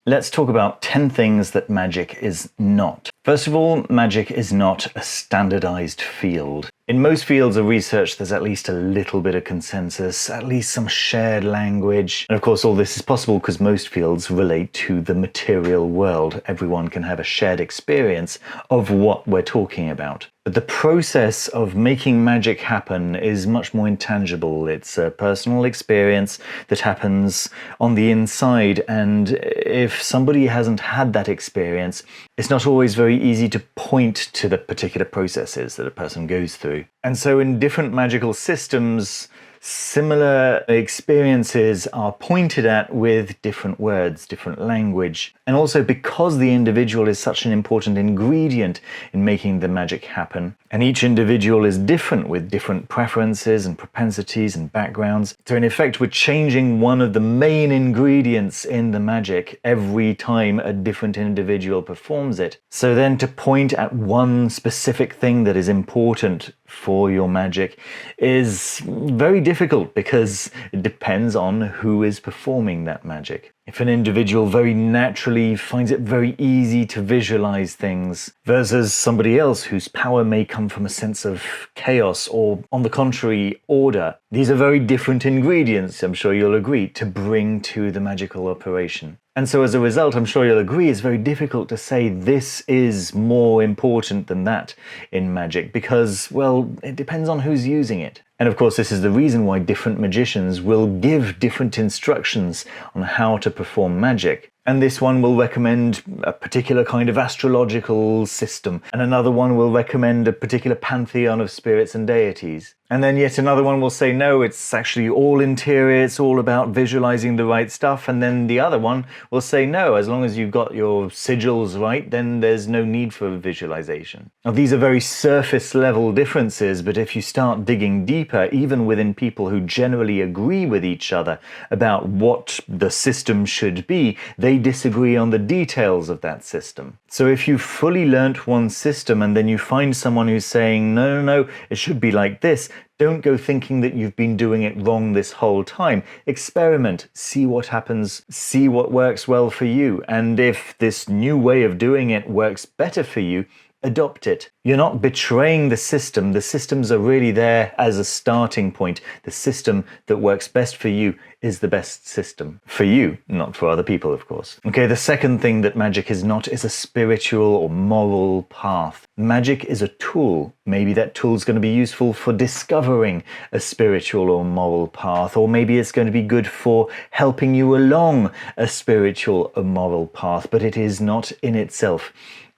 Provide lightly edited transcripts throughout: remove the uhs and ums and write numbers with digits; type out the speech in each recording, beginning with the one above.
let's talk about 10 things that magic is not. First of all, magic is not a standardized field. In most fields of research, there's at least a little bit of consensus, at least some shared language. And of course, all this is possible because most fields relate to the material world. Everyone can have a shared experience of what we're talking about. But the process of making magic happen is much more intangible. It's a personal experience that happens on the inside, and if somebody hasn't had that experience, it's not always very easy to point to the particular processes that a person goes through. And so in different magical systems, similar experiences are pointed at with different words, different language. And also because the individual is such an important ingredient in making the magic happen, and each individual is different with different preferences and propensities and backgrounds. So in effect, we're changing one of the main ingredients in the magic every time a different individual performs it. So then to point at one specific thing that is important for your magic is very difficult because it depends on who is performing that magic. If an individual very naturally finds it very easy to visualize things versus somebody else whose power may come from a sense of chaos or, on the contrary, order, these are very different ingredients, I'm sure you'll agree, to bring to the magical operation. And so as a result, I'm sure you'll agree, it's very difficult to say this is more important than that in magic because, well, it depends on who's using it. And of course, this is the reason why different magicians will give different instructions on how to perform magic. And this one will recommend a particular kind of astrological system, and another one will recommend a particular pantheon of spirits and deities. And then yet another one will say, no, it's actually all interior, it's all about visualizing the right stuff. And then the other one will say, no, as long as you've got your sigils right, then there's no need for visualization. Now, these are very surface level differences, but if you start digging deeper, even within people who generally agree with each other about what the system should be, they disagree on the details of that system. So if you've fully learnt one system and then you find someone who's saying, no, it should be like this, don't go thinking that you've been doing it wrong this whole time. Experiment, see what happens, see what works well for you. And if this new way of doing it works better for you, adopt it. You're not betraying the system. The systems are really there as a starting point. The system that works best for you is the best system. For you, not for other people, of course. Okay, the second thing that magic is not is a spiritual or moral path. Magic is a tool. Maybe that tool is going to be useful for discovering a spiritual or moral path, or maybe it's going to be good for helping you along a spiritual or moral path, but it is not in itself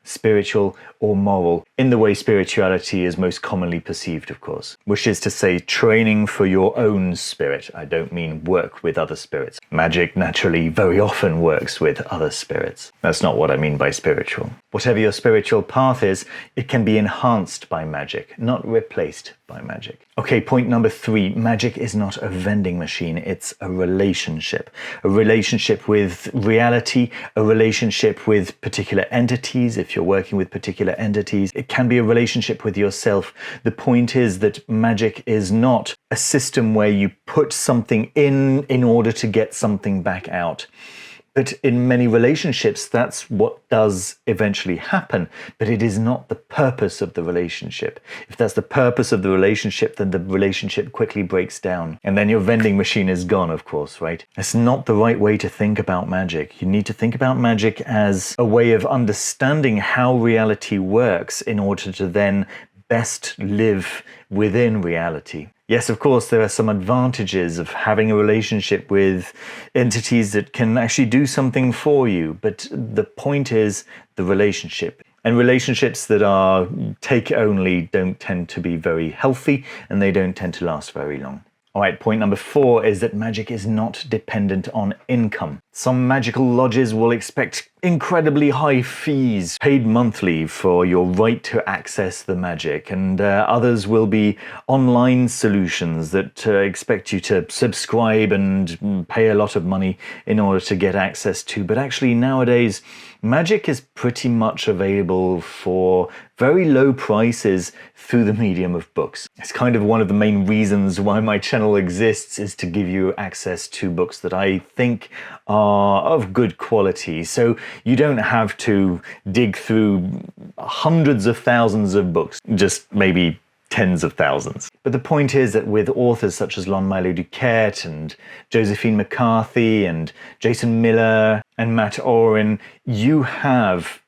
spiritual or moral in the way spirituality is most commonly perceived, of course, which is to say training for your own spirit. I don't mean work with other spirits. Magic naturally very often works with other spirits. That's not what I mean by spiritual. Whatever your spiritual path is, it can be enhanced by magic, not replaced by magic. Okay, point number 3, magic is not a vending machine, it's a relationship. A relationship with reality, a relationship with particular entities, if you're working with particular entities. It can be a relationship with yourself. The point is that magic is not a system where you put something in order to get something back out. But in many relationships, that's what does eventually happen. But it is not the purpose of the relationship. If that's the purpose of the relationship, then the relationship quickly breaks down. And then your vending machine is gone, of course, right? That's not the right way to think about magic. You need to think about magic as a way of understanding how reality works in order to then best live within reality. Yes, of course, there are some advantages of having a relationship with entities that can actually do something for you, but the point is the relationship. And relationships that are take only don't tend to be very healthy, and they don't tend to last very long. All right, point number 4 is that magic is not dependent on income. Some magical lodges will expect incredibly high fees paid monthly for your right to access the magic, and others will be online solutions that expect you to subscribe and pay a lot of money in order to get access to. But actually nowadays, magic is pretty much available for very low prices through the medium of books. It's kind of one of the main reasons why my channel exists, is to give you access to books that I think are are of good quality, so you don't have to dig through hundreds of thousands of books, just maybe tens of thousands. But the point is that with authors such as Lon-Milo Duquette and Josephine McCarthy and Jason Miller and Matt Oren, you have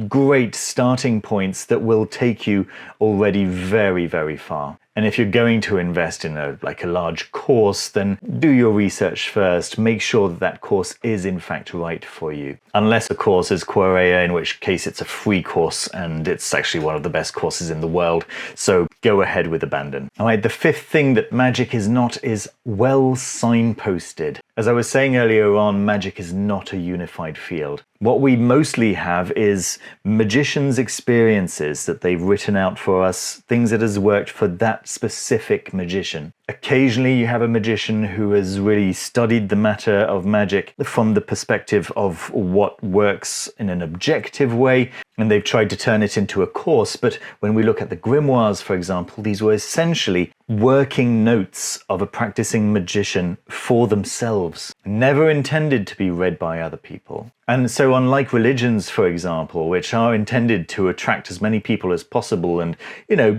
great starting points that will take you already very, very far. And if you're going to invest in a large course, then do your research first. Make sure that that course is in fact right for you. Unless, of course, is Quareia, in which case it's a free course and it's actually one of the best courses in the world. So go ahead with abandon. All right, the fifth thing that Magick is not is well signposted. As I was saying earlier on, Magick is not a unified field. What we mostly have is magicians' experiences that they've written out for us, things that has worked for that specific magician. Occasionally you have a magician who has really studied the matter of magic from the perspective of what works in an objective way, and they've tried to turn it into a course. But when we look at the grimoires, for example, these were essentially working notes of a practicing magician for themselves, never intended to be read by other people. And so unlike religions, for example, which are intended to attract as many people as possible and,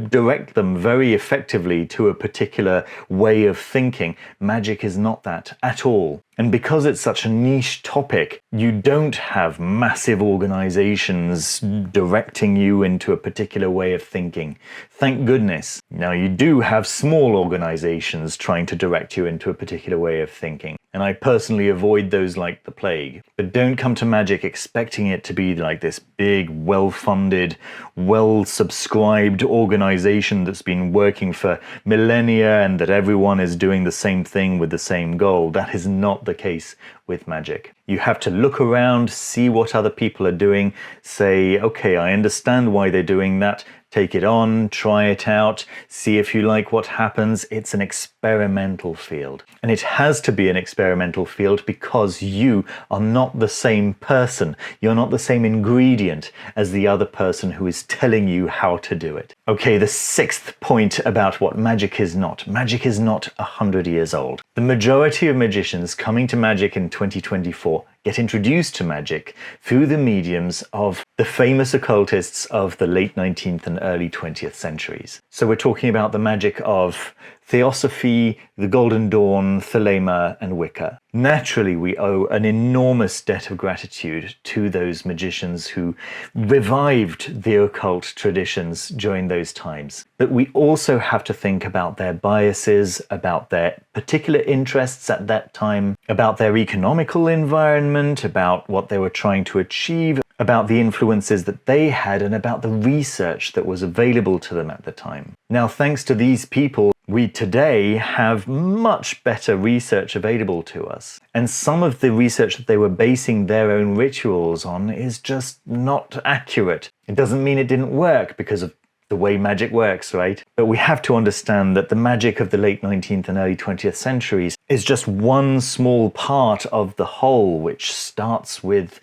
direct them very effectively to a particular way of thinking, magic is not that at all. And because it's such a niche topic, you don't have massive organizations directing you into a particular way of thinking. Thank goodness. Now, you do have small organizations trying to direct you into a particular way of thinking. And I personally avoid those like the plague. But don't come to Magick expecting it to be like this big, well-funded, well-subscribed organization that's been working for millennia and that everyone is doing the same thing with the same goal. That is not the case with Magick. You have to look around, see what other people are doing, say, okay, I understand why they're doing that. Take it on, try it out, see if you like what happens. It's an experimental field. And it has to be an experimental field because you are not the same person. You're not the same ingredient as the other person who is telling you how to do it. Okay, the sixth point about what Magick is not. Magick is not 100 years old. The majority of magicians coming to Magick in 2024 get introduced to magic through the mediums of the famous occultists of the late 19th and early 20th centuries. So we're talking about the magic of Theosophy, the Golden Dawn, Thelema, and Wicca. Naturally, we owe an enormous debt of gratitude to those magicians who revived the occult traditions during those times. But we also have to think about their biases, about their particular interests at that time, about their economical environment, about what they were trying to achieve, about the influences that they had, and about the research that was available to them at the time. Now, thanks to these people, we today have much better research available to us. And some of the research that they were basing their own rituals on is just not accurate. It doesn't mean it didn't work because of the way magic works, right? But we have to understand that the magic of the late 19th and early 20th centuries is just one small part of the whole, which starts with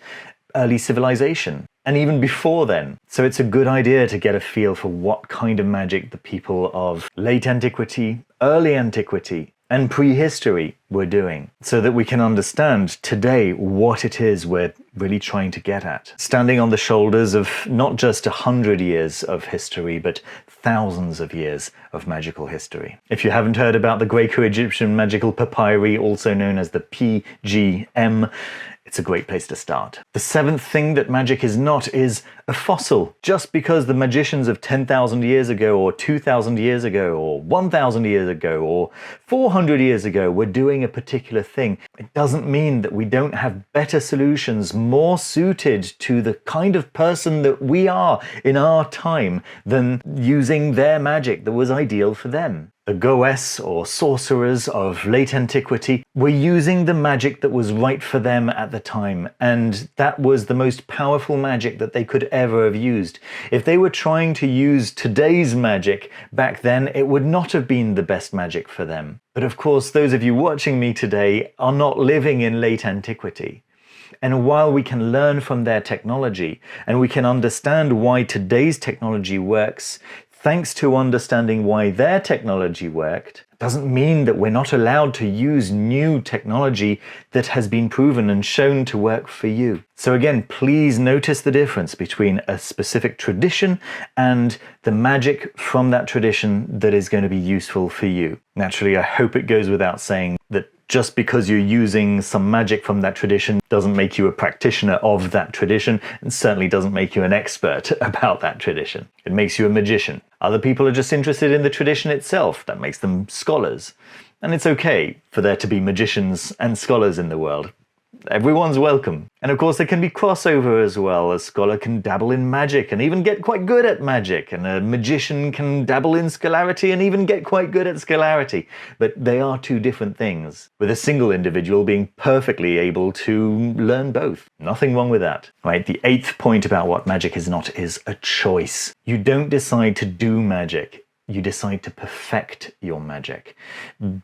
early civilization, and even before then. So it's a good idea to get a feel for what kind of magic the people of late antiquity, early antiquity, and prehistory were doing, so that we can understand today what it is we're really trying to get at. Standing on the shoulders of not just 100 years of history, but thousands of years of magical history. If you haven't heard about the Graeco-Egyptian magical papyri, also known as the PGM, it's a great place to start. The seventh thing that magic is not is a fossil. Just because the magicians of 10,000 years ago, or 2,000 years ago, or 1,000 years ago, or 400 years ago were doing a particular thing, it doesn't mean that we don't have better solutions more suited to the kind of person that we are in our time than using their magic that was ideal for them. The goes, or sorcerers of late antiquity, were using the magic that was right for them at the time, and that was the most powerful magic that they could ever have used. If they were trying to use today's magic back then, it would not have been the best magic for them. But of course, those of you watching me today are not living in late antiquity. And while we can learn from their technology, and we can understand why today's technology works, thanks to understanding why their technology worked, doesn't mean that we're not allowed to use new technology that has been proven and shown to work for you. So again, please notice the difference between a specific tradition and the magic from that tradition that is going to be useful for you. Naturally, I hope it goes without saying that just because you're using some magic from that tradition doesn't make you a practitioner of that tradition, and certainly doesn't make you an expert about that tradition. It makes you a magician. Other people are just interested in the tradition itself. That makes them scholars. And it's okay for there to be magicians and scholars in the world. Everyone's welcome. And of course there can be crossover as well. A scholar can dabble in magic and even get quite good at magic, and a magician can dabble in scholarity and even get quite good at scholarity. But they are two different things, with a single individual being perfectly able to learn both. Nothing wrong with that. Right, the 8th point about what magic is not is a choice. You don't decide to do magic. You decide to perfect your magic.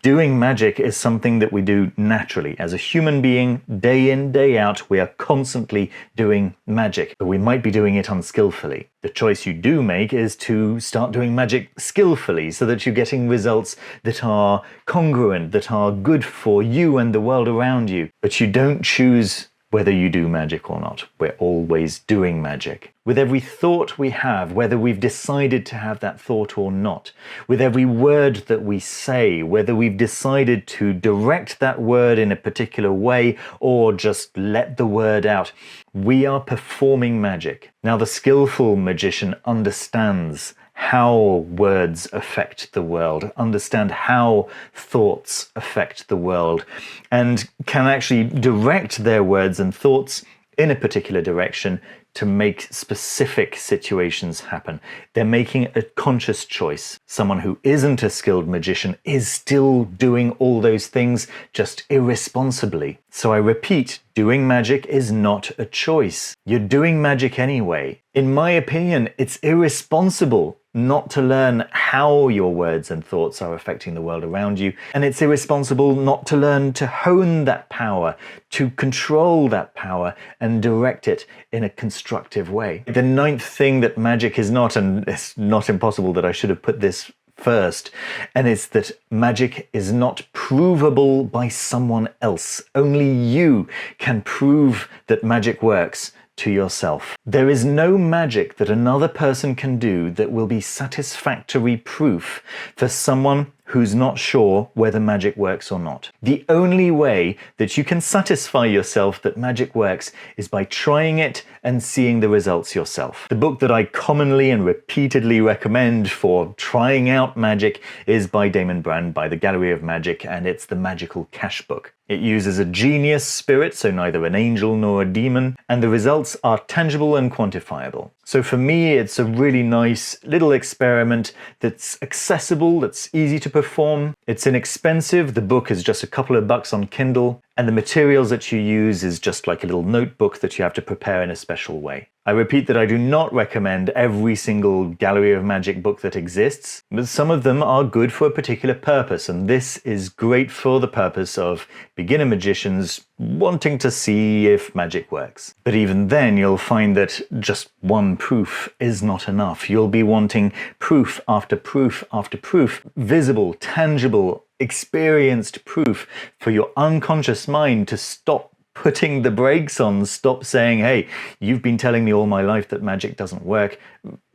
Doing magic is something that we do naturally. As a human being, day in, day out, we are constantly doing magic, but we might be doing it unskillfully. The choice you do make is to start doing magic skillfully so that you're getting results that are congruent, that are good for you and the world around you. But you don't choose whether you do magic or not. We're always doing magic. With every thought we have, whether we've decided to have that thought or not, with every word that we say, whether we've decided to direct that word in a particular way or just let the word out, we are performing magic. Now, the skillful magician understands how words affect the world, understand how thoughts affect the world, and can actually direct their words and thoughts in a particular direction to make specific situations happen. They're making a conscious choice. Someone who isn't a skilled magician is still doing all those things, just irresponsibly. So I repeat, doing magic is not a choice. You're doing magic anyway. In my opinion, it's irresponsible not to learn how your words and thoughts are affecting the world around you, and it's irresponsible not to learn to hone that power, to control that power, and direct it in a constructive way. The 9th thing that magic is not, and it's not impossible that I should have put this first, and it's that magic is not provable by someone else. Only you can prove that magic works to yourself. There is no magic that another person can do that will be satisfactory proof for someone who's not sure whether magic works or not. The only way that you can satisfy yourself that magic works is by trying it and seeing the results yourself. The book that I commonly and repeatedly recommend for trying out magic is by Damon Brand, by the Gallery of Magic, and it's the Magickal Cashbook. It uses a genius spirit, so neither an angel nor a demon, and the results are tangible and quantifiable. So for me, it's a really nice little experiment that's accessible, that's easy to perform. It's inexpensive. The book is just a couple of bucks on Kindle, and the materials that you use is just like a little notebook that you have to prepare in a special way. I repeat that I do not recommend every single Gallery of Magic book that exists, but some of them are good for a particular purpose, and this is great for the purpose of beginner magicians wanting to see if magic works. But even then, you'll find that just one proof is not enough. You'll be wanting proof after proof after proof, visible, tangible, experienced proof for your unconscious mind to stop putting the brakes on, stop saying, hey, you've been telling me all my life that magic doesn't work.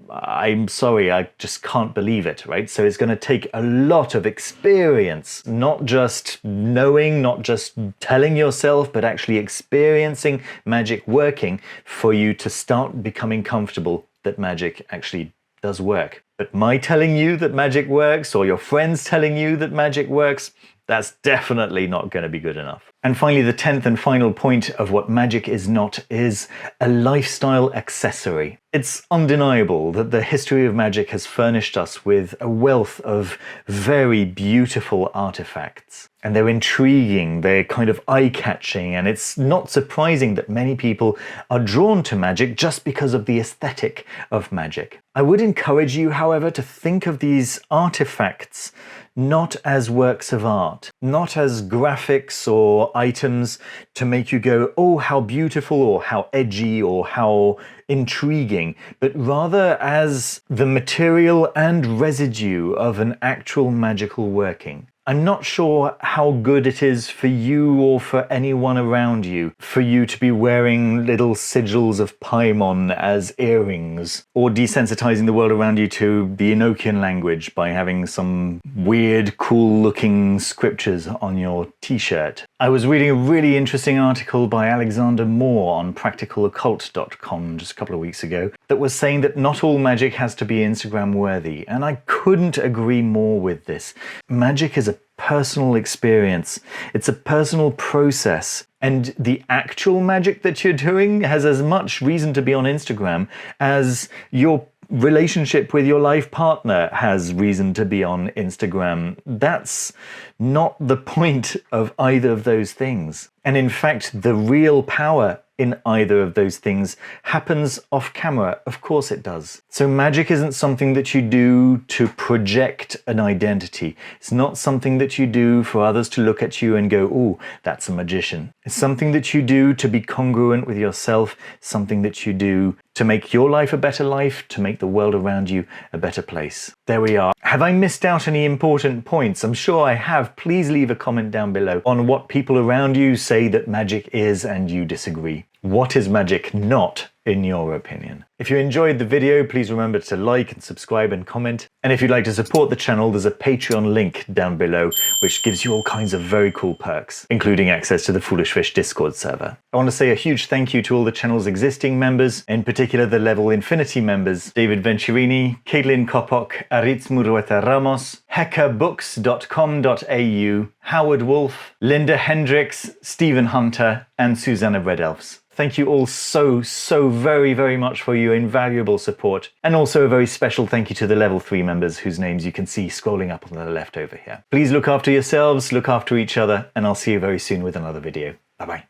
I'm sorry, I just can't believe it, right? So it's going to take a lot of experience, not just knowing, not just telling yourself, but actually experiencing magic working for you to start becoming comfortable that magic actually does work. But my telling you that magic works, or your friends telling you that magic works, that's definitely not going to be good enough. And finally, the 10th and final point of what magic is not is a lifestyle accessory. It's undeniable that the history of magic has furnished us with a wealth of very beautiful artifacts. And they're intriguing, they're kind of eye-catching, and it's not surprising that many people are drawn to magic just because of the aesthetic of magic. I would encourage you, however, to think of these artifacts not as works of art, not as graphics or your items to make you go, oh, how beautiful, or how edgy, or how intriguing, but rather as the material and residue of an actual magical working. I'm not sure how good it is for you or for anyone around you for you to be wearing little sigils of Paimon as earrings, or desensitizing the world around you to the Enochian language by having some weird, cool-looking scriptures on your t-shirt. I was reading a really interesting article by Alexander Moore on practicaloccult.com just a couple of weeks ago that was saying that not all magic has to be Instagram worthy, and I couldn't agree more with this. Magic is a personal experience. It's a personal process. And the actual magic that you're doing has as much reason to be on Instagram as your relationship with your life partner has reason to be on Instagram. That's not the point of either of those things. And in fact, the real power in either of those things happens off camera. Of course it does. So magic isn't something that you do to project an identity. It's not something that you do for others to look at you and go, ooh, that's a magician. It's something that you do to be congruent with yourself, something that you do to make your life a better life, to make the world around you a better place. There we are. Have I missed out any important points? I'm sure I have. Please leave a comment down below on what people around you say that magic is and you disagree. What is magic not, in your opinion? If you enjoyed the video, please remember to like and subscribe and comment. And if you'd like to support the channel, there's a Patreon link down below, which gives you all kinds of very cool perks, including access to the Foolish Fish Discord server. I want to say a huge thank you to all the channel's existing members, in particular the Level Infinity members, David Venturini, Caitlin Kopok, Aritz Murueta Ramos, hackerbooks.com.au, Howard Wolf, Linda Hendricks, Stephen Hunter, and Susanna Red Elves. Thank you all so very, very much for your invaluable support. And also a very special thank you to the Level 3 members whose names you can see scrolling up on the left over here. Please look after yourselves, look after each other, and I'll see you very soon with another video. Bye-bye.